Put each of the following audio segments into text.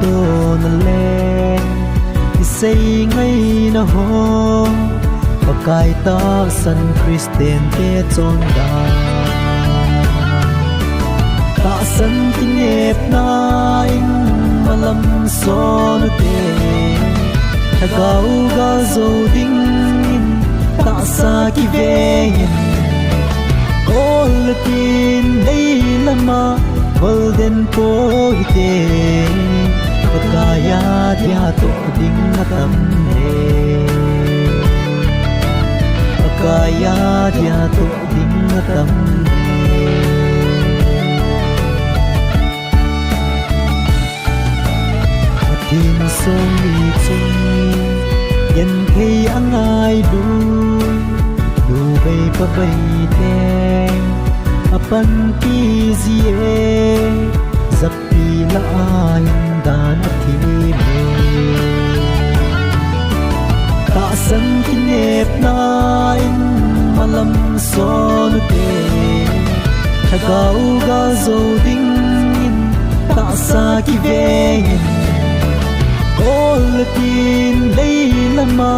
to na le say ngay na ho pakai ta san Christian te chon da ta san tinep na in malam son te gau ga zo ding ta sa ki ve ol tin dei lama golden po hite pakaya dia to ding na tam ne pakaya dia to ding na tam tin song mi chung yen thei angai du bay pa bay te apan ki zie zapi la ai dan thi me ta san kinep na in malam son te thagau ga zo ding ta sa ki ve ol tin lei lama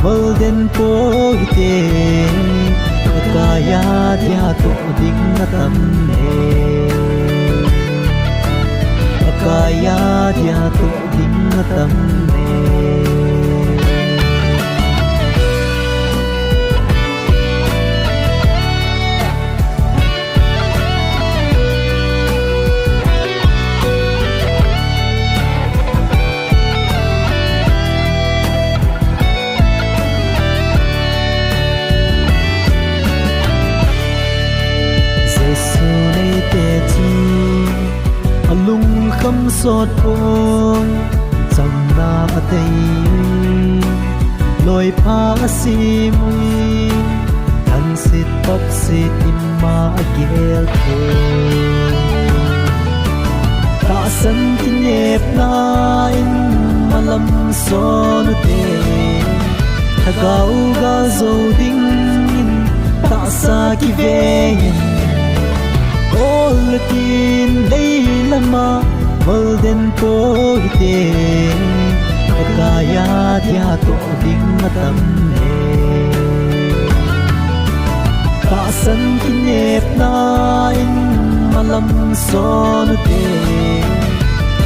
golden po hite pakaya dia to ding na tam ne pakaya dia to ding na tam ne lung kham sot oi sang na atei loi pha si mui an sit pop sit imma agel ko ta san tinep na in malam son te thagau ga zo ding ta sa ki ve ol tin dei lama golden po hite pakaya dia to ding na tam ne ta san kinep na in malam son te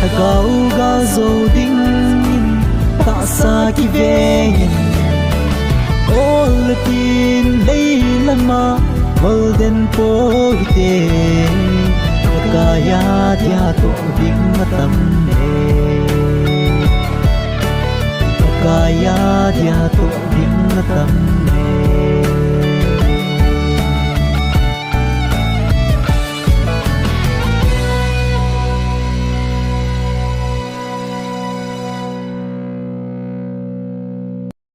thagau ga zo ding ta sa ki ve ol tin dei lama golden po hite pakaya dia to ding na tam ne pakaya dia to ding na tam ne